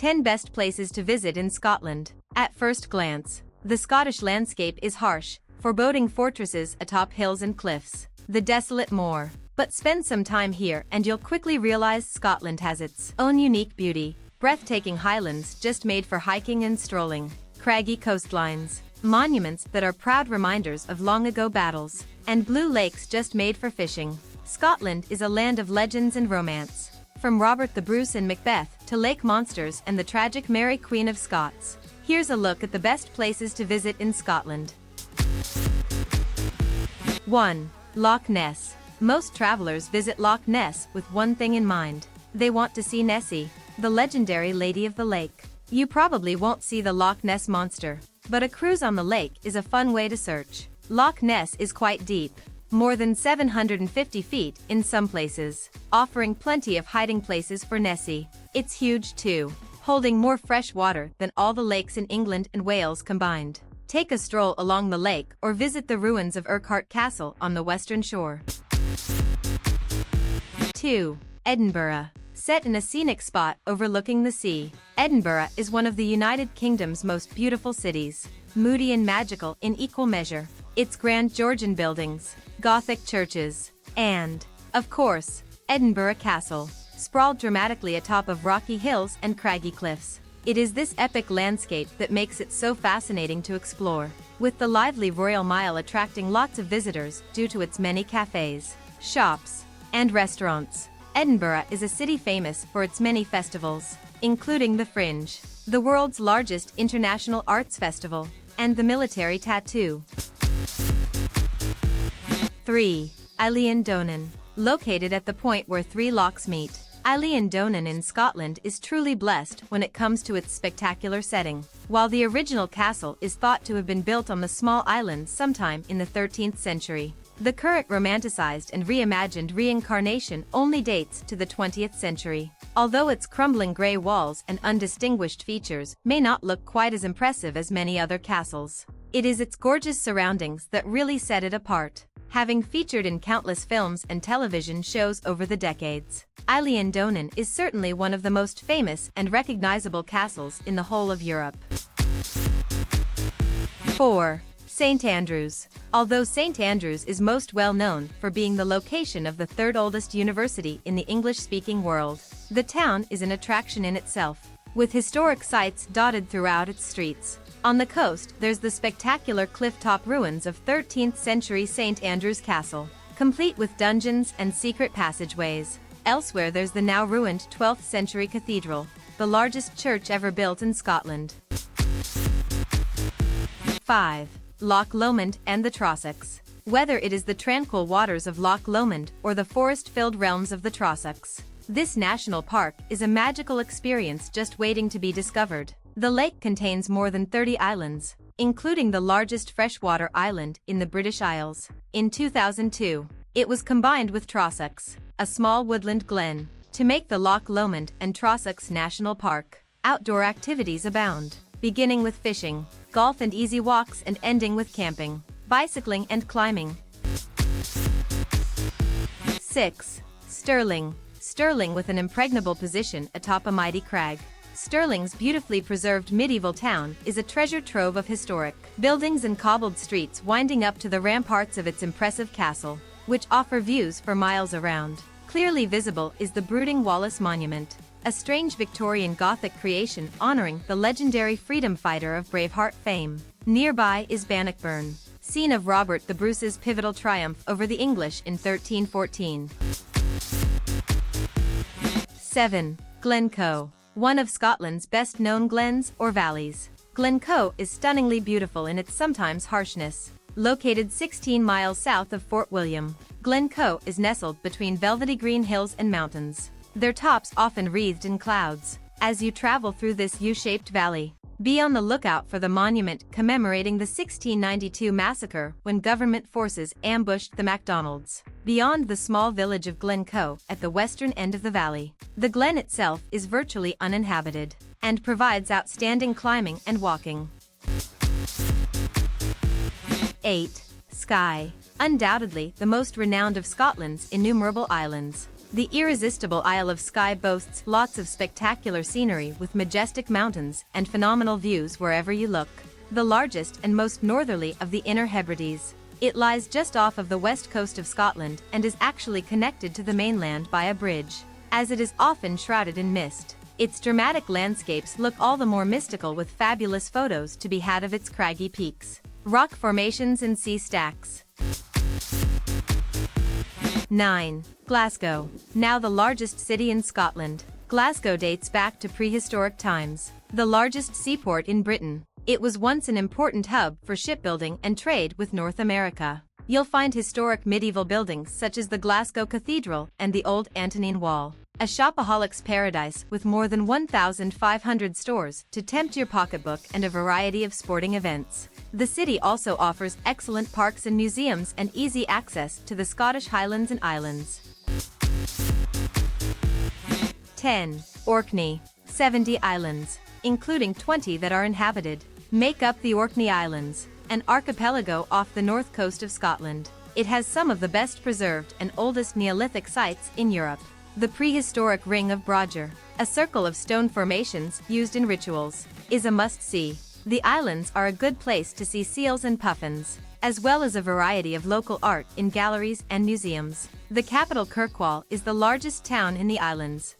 10 Best Places to Visit in Scotland. At first glance, the Scottish landscape is harsh, foreboding fortresses atop hills and cliffs, the desolate moor. But spend some time here and you'll quickly realize Scotland has its own unique beauty. Breathtaking highlands just made for hiking and strolling, craggy coastlines, monuments that are proud reminders of long-ago battles, and blue lakes just made for fishing. Scotland is a land of legends and romance. From Robert the Bruce in Macbeth to lake monsters and the tragic Mary Queen of Scots. Here's a look at the best places to visit in Scotland. 1. Loch Ness. Most travelers visit Loch Ness with one thing in mind. They want to see Nessie, the legendary Lady of the Lake. You probably won't see the Loch Ness monster, but a cruise on the lake is a fun way to search. Loch Ness is quite deep, more than 750 feet in some places, offering plenty of hiding places for Nessie. It's huge too, holding more fresh water than all the lakes in England and Wales combined. Take a stroll along the lake or visit the ruins of Urquhart Castle on the western shore. 2. Edinburgh. Set in a scenic spot overlooking the sea, Edinburgh is one of the United Kingdom's most beautiful cities, moody and magical in equal measure. Its grand Georgian buildings, Gothic churches, and, of course, Edinburgh Castle, sprawled dramatically atop of rocky hills and craggy cliffs. It is this epic landscape that makes it so fascinating to explore, with the lively Royal Mile attracting lots of visitors due to its many cafes, shops, and restaurants. Edinburgh is a city famous for its many festivals, including the Fringe, the world's largest international arts festival, and the military tattoo. 3. Donan. Located at the point where three lochs meet, Donan in Scotland is truly blessed when it comes to its spectacular setting. While the original castle is thought to have been built on the small island sometime in the 13th century, the current romanticized and reimagined reincarnation only dates to the 20th century. Although its crumbling gray walls and undistinguished features may not look quite as impressive as many other castles, it is its gorgeous surroundings that really set it apart. Having featured in countless films and television shows over the decades, Donan is certainly one of the most famous and recognizable castles in the whole of Europe. 4. St. Andrews. Although St. Andrews is most well known for being the location of the third oldest university in the English-speaking world, the town is an attraction in itself, with historic sites dotted throughout its streets. On the coast, there's the spectacular cliff-top ruins of 13th-century St. Andrews Castle, complete with dungeons and secret passageways. Elsewhere there's the now ruined 12th-century cathedral, the largest church ever built in Scotland. 5. Loch Lomond and the Trossachs. Whether it is the tranquil waters of Loch Lomond or the forest-filled realms of the Trossachs, this national park is a magical experience just waiting to be discovered. The lake contains more than 30 islands, including the largest freshwater island in the British Isles. In 2002, it was combined with Trossachs, a small woodland glen, to make the Loch Lomond and Trossachs National Park. Outdoor activities abound, beginning with fishing, golf and easy walks and ending with camping, bicycling and climbing. 6. Stirling. Stirling, with an impregnable position atop a mighty crag, Stirling's beautifully preserved medieval town is a treasure trove of historic buildings and cobbled streets winding up to the ramparts of its impressive castle, which offer views for miles around. Clearly visible is the brooding Wallace Monument, a strange Victorian Gothic creation honoring the legendary freedom fighter of Braveheart fame. Nearby is Bannockburn, scene of Robert the Bruce's pivotal triumph over the English in 1314. 7. Glencoe. One of Scotland's best-known glens or valleys, Glencoe is stunningly beautiful in its sometimes harshness. Located 16 miles south of Fort William, Glencoe is nestled between velvety green hills and mountains, their tops often wreathed in clouds. As you travel through this U-shaped valley, be on the lookout for the monument commemorating the 1692 massacre when government forces ambushed the MacDonalds. Beyond the small village of Glencoe at the western end of the valley, the glen itself is virtually uninhabited and provides outstanding climbing and walking. 8. Skye. Undoubtedly the most renowned of Scotland's innumerable islands, The irresistible Isle of Skye boasts lots of spectacular scenery with majestic mountains and phenomenal views wherever you look. The largest and most northerly of the Inner Hebrides. It lies just off of the west coast of Scotland and is actually connected to the mainland by a bridge. As it is often shrouded in mist, its dramatic landscapes look all the more mystical with fabulous photos to be had of its craggy peaks, rock formations and sea stacks. 9. Glasgow. Now the largest city in Scotland, Glasgow dates back to prehistoric times. The largest seaport in Britain, it was once an important hub for shipbuilding and trade with North America. You'll find historic medieval buildings such as the Glasgow Cathedral and the Old Antonine Wall. A shopaholic's paradise with more than 1,500 stores to tempt your pocketbook and a variety of sporting events. The city also offers excellent parks and museums and easy access to the Scottish Highlands and Islands. 10. Orkney. 70 islands, including 20 that are inhabited, make up the Orkney Islands, an archipelago off the north coast of Scotland. It has some of the best preserved and oldest Neolithic sites in Europe. The prehistoric Ring of Brodger, a circle of stone formations used in rituals, is a must-see. The islands are a good place to see seals and puffins, as well as a variety of local art in galleries and museums. The capital Kirkwall is the largest town in the islands.